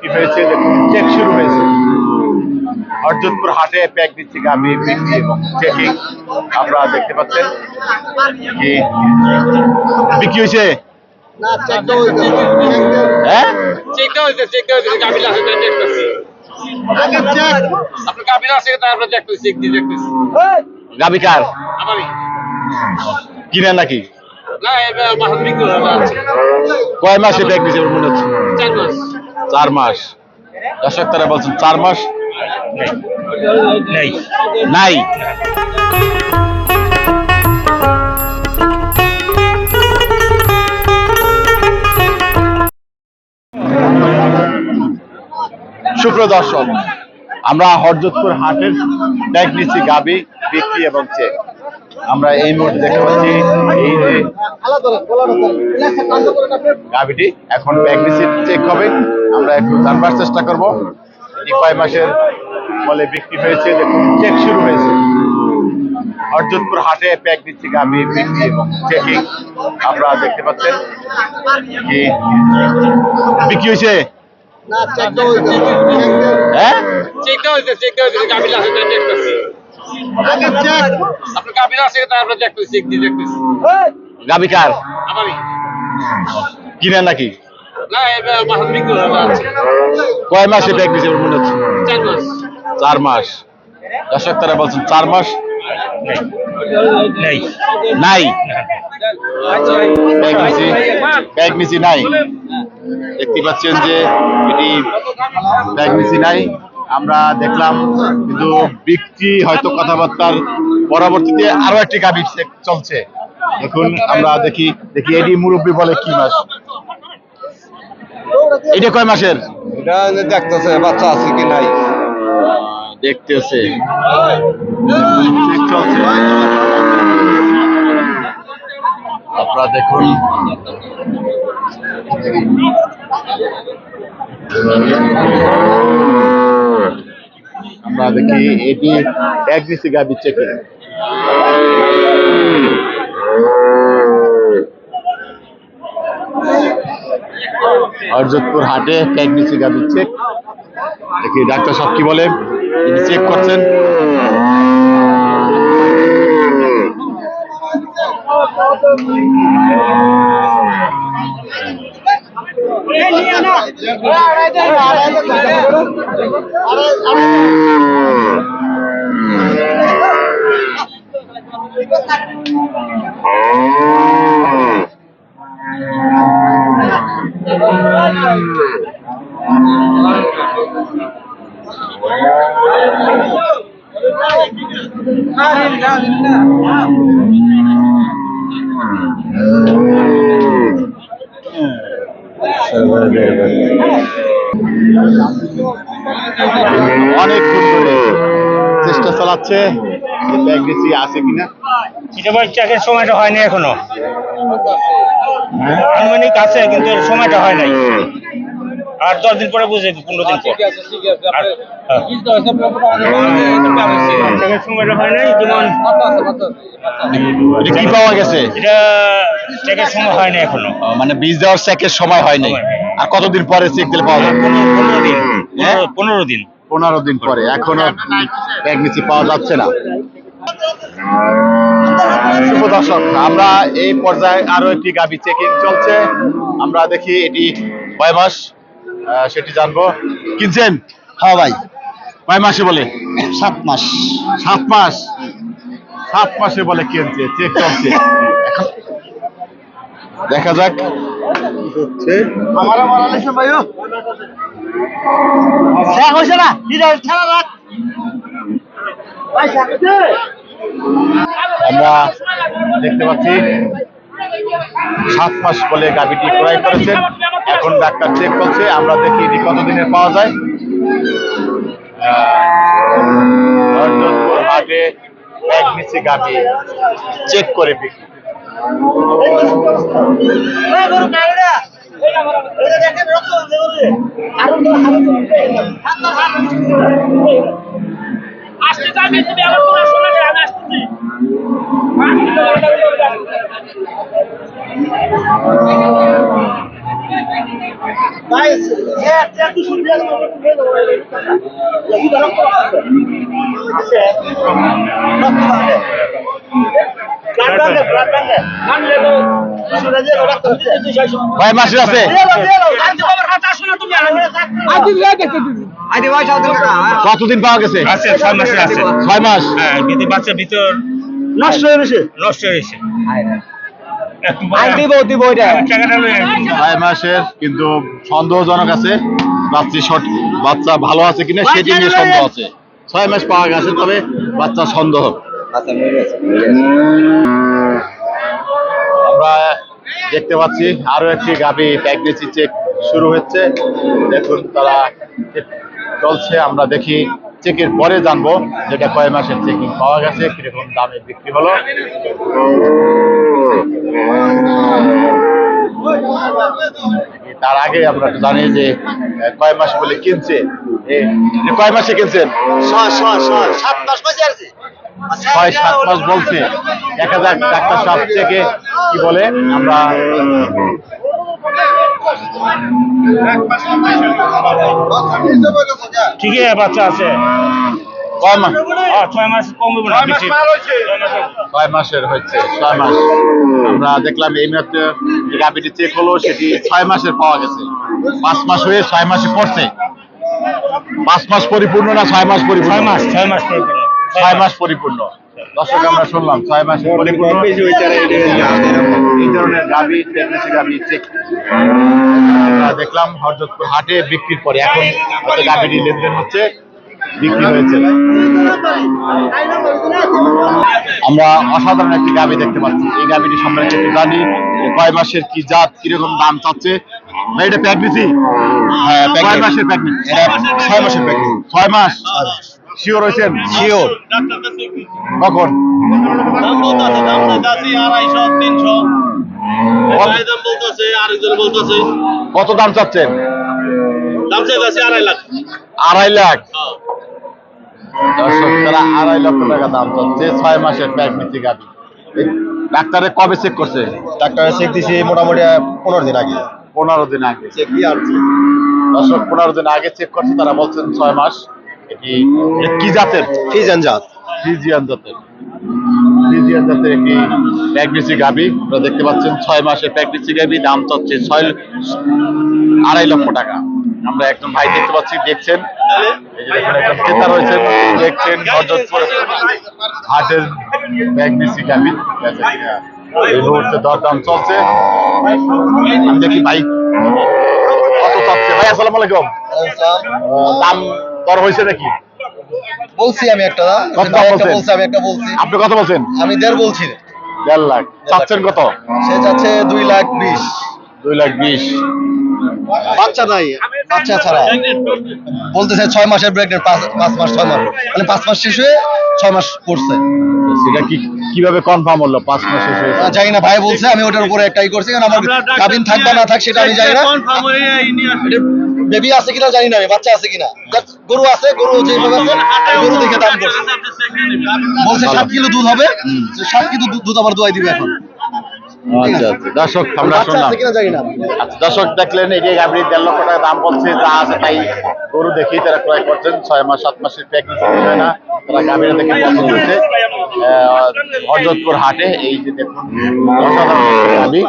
বিক্রি হয়েছে, দেখুন চেক শুরু হয়েছে। হরজতপুর হাটে প্যাক দিচ্ছি গাভী বিক্রি এবং চেকিং আপনারা দেখতে পাচ্ছেন কি বিক্রি হয়েছে। গাভী কার কিনা নাকি কয় মাসে প্যাক দিচ্ছে মনে হচ্ছে 4 মাস। দর্শক তারা বলছেন 4 মাস নাই। সুপ্রিয় দর্শক, আমরা হরজতপুর হাটের ব্যাগ নিচ্ছি গাভী বিক্রি এবং চেক। আমরা এই মুহূর্তে দেখতে পাচ্ছি এই যে গাভীটি এখন ব্যাগ নিচ্ছি চেক হবে। আমরা একটু জানবার চেষ্টা করবো এটি কয় মাসের ফলে বিক্রি হয়েছে, দেখুন চেক শুরু হয়েছে। হরজতপুর হাটে প্যাক দিচ্ছি গাভী বিক্রি এবং চেকিং আপনারা দেখতে পাচ্ছেন কি বিক্রি হয়েছে। গাভী কার কিনা নাকি কয় মাসে প্যাক দিচ্ছে মনে হচ্ছে 4 মাস। দর্শক তারা বলছেন 4 মাস নাই। ব্যাগ নিচি নাই, দেখতে পাচ্ছেন যে এটি ব্যাগ নিচি নাই। আমরা দেখলাম কিন্তু বিক্রি হয়তো কথাবার্তার পরবর্তীতে আরো একটি গাভী চলছে। দেখুন আমরা দেখি এটি মুরব্বী বলে কি মাস, এটা কয় মাসের দেখতেছে বাচ্চা আছে কি নাই দেখতেছে আপনারা দেখুন। আমরা দেখি এটি এক দিছি গাভী চেকিং। হরজতপুর হাটে এক দিছি গাভী চেক। দেখি ডাক্তার সাহেব কি বলে, তিনি চেক করছেন। অনেকক্ষণ ধরে চেষ্টা চালাচ্ছে ব্যাগ দিচ্ছি আছে কিনা। এটা ভাই চেকের সময়টা হয়নি এখনো, আনুমানিক আছে কিন্তু সময়টা হয় নাই। আর 10 দিন পরে বুঝে 15 দিন পর চেকের সময়টা হয় নাই। যেমন কি পাওয়া গেছে, এটা চেকের সময় হয় না এখনো, মানে বীজ দেওয়ার চেকের সময় হয় নাই। আর কতদিন পরে চেক দিলে পাওয়া যাবে? 15 দিন 15 দিন পরে। এখনো ব্যাগ নিচে পাওয়া যাচ্ছে না। শুভ দর্শক, আমরা এই পর্যায়ে আরো একটি গাভী চেকিং চলছে। আমরা দেখি এটি কয় মাস সেটি জানবো। কিনছেন? হ্যাঁ ভাই, কয় মাসে বলে? 7 মাস। 7 মাস, 7 মাসে বলে কিনছে, চেক চলছে। এখন দেখা যাক হচ্ছে। আমরা দেখতে পাচ্ছি 7 মাস বলে গাভীটি ক্রয় করেছেন। এখন ডাক্তার চেক করছে। আমরা দেখি এটি কতদিনের পাওয়া যায়। হরজতপুর হাটে এক নিচে গাভী চেক করে বিক্রি। আসতে যাবে তুমি আবার তোমার শোনা যায় আমি আসতেছি। কয় মাসের আছে? কতদিন পাওয়া গেছে? আছে 6 মাসের আছে। 6 মাস। হ্যাঁ, কিন্তু বাচ্চা ভিতর নষ্ট হয়ে গেছে। নষ্ট হয়েছে। একটু দিব ওইটা। টাকাটা লয়ে 6 মাসের, কিন্তু সন্দেহজনক আছে। বাচ্চা ভালো আছে কিনা সেটি নিয়ে সন্দেহ আছে। 6 মাস পাওয়া গেছে, তবে বাচ্চা সন্দেহ। আচ্ছা মরে গেছে। আমরা দেখতে পাচ্ছি আরো একটি গাভী প্রেগন্যান্সি চেক শুরু হচ্ছে। দেখুন তারা check চলছে, আমরা দেখি চেকের পরে জানবো যেটা কয় মাসের চেকিং পাওয়া গেছে, কিরকম দামে বিক্রি হলো। তার আগে আমরা একটু জানি যে কয় মাস বলে কিনছে, যে কয় মাসে কিনছেন? 7 মাস বাজে আর কি। 6-7 মাস বলছে। দেখা যাক ডাক্তার সাহেব থেকে কি বলে। আমরা ঠিকই বাচ্চা আছে। কয় মাস? 6 মাস কম হবে না বেশি। 6 মাসের হচ্ছে। 6 মাস আমরা দেখলাম এই মাত্র যে গাভীটি চেক হলো সেটি 6 মাসের পাওয়া গেছে। 5 মাস হয়ে 6 মাসে পড়ছে। 5 মাস পরিপূর্ণ না 6 মাস পরিপূর্ণ? 6 মাস 6 মাস পরে 6 মাস পরিপূর্ণ। দর্শক আমরা শুনলাম 6 মাস পরিপূর্ণ। এই ধরনের গাভী, প্রেগন্যান্সি গাভী চেক আমরা দেখলাম হরজতপুর হাটে বিক্রির পরে। এখন হয়তো গাভীটি লেনদেন হচ্ছে, বিক্রি হয়েছে। আমরা অসাধারণ একটি গাভী দেখতে পাচ্ছি। এই গাভীটি সম্পর্কে একটু জানি যে কয় মাসের, কি জাত, কিরকম দাম চাচ্ছে। ভাই এটা প্রেগন্যান্সি? হ্যাঁ, কয় মাসের প্রেগন্যান্সি? এটা 6 মাসের প্রেগন্যান্সি। 6 মাস শিওর হয়েছেন? শিওর। কখন? কত দাম চাচ্ছেন? 2.5 লাখ। দর্শক, তারা 2.5 লক্ষ টাকা দাম চাচ্ছে 6 মাসের প্রেগন্যান্সি গাভী। ডাক্তারে কবে চেক করছে? ডাক্তার চেক দিছি মোটামুটি 15 দিন আগে। 15 দিন আগে। চেক দিয়ে আসছে। দর্শক 15 দিন আগে চেক করছে, তারা বলছেন 6 মাস। এটি কি জাতের? ফিজিয়ান জাত। ফ্রিজিয়ান জাতের। ফ্রিজিয়ান জাতের একটি প্রেগন্যান্সি গাভী আপনারা দেখতে পাচ্ছেন। 6 মাসের প্রেগন্যান্সি গাভী, দাম চাচ্ছে 2.5 লক্ষ টাকা। আমরা একজন ভাই দেখতে পাচ্ছি, দেখছেন এই যে দেখুন একজন ক্রেতা রয়েছেন, দেখছেন হরজতপুর হাটের প্রেগন্যান্সি গাভী বেচাকেনা। এই মুহূর্তে দরদাম চলছে। আমি দেখি ভাই কত চাচ্ছে। ভাই আসসালামু আলাইকুম। দাম দর হয়েছে নাকি? বলছি আমি একটা কত দাম বলছেন? আমি একটা বলছি। আপনি কত বলছেন? আমি 1.5 বলছি। 1.5 লাখ চাচ্ছেন কত? সে যাচ্ছে 2,20,000। 2,20,000। বাচ্চা নাই, বাচ্চা ছাড়া বলতেছে 6 মাসের প্রেগন্যান্ট। 5 মাস 6 মাস মানে 5 মাস শেষ হয়ে 6 মাস পড়ছে। সেটা কি কিভাবে কনফার্ম হলো 5 মাস শেষ হয়েছে? জানি না, ভাই বলছে, আমি ওটার উপরে একটাই করছি, কারণ আমার গাভিন থাকবে না থাক সেটা আমি জানি না। বেবি আছে কিনা জানি না, আমি বাচ্চা আছে কিনা। গরু আছে, গরু যেভাবে আছে গরু দেখে দাম করছে। বলছে 7 কিলো দুধ হবে, 7 কিলো দুধ আবার দোয়াই দিবে এখন। আচ্ছা আচ্ছা, দর্শক আমরা বাচ্চা শুনলাম। আছে কিনা জানি না। আচ্ছা দর্শক, দেখলেন এই যে গাভীর 1.5 লক্ষ টাকা দাম বলছে, যা আছে তাই গরু দেখেই তারা ক্রয় করছেন। 6 মাস 7 মাসের প্রেগন্যান্সি হয় না, তারা গাভীরা দেখে পছন্দ হয়েছে। হরজতপুর হাটে এই যে দেখুন অসাধারণ গাভী।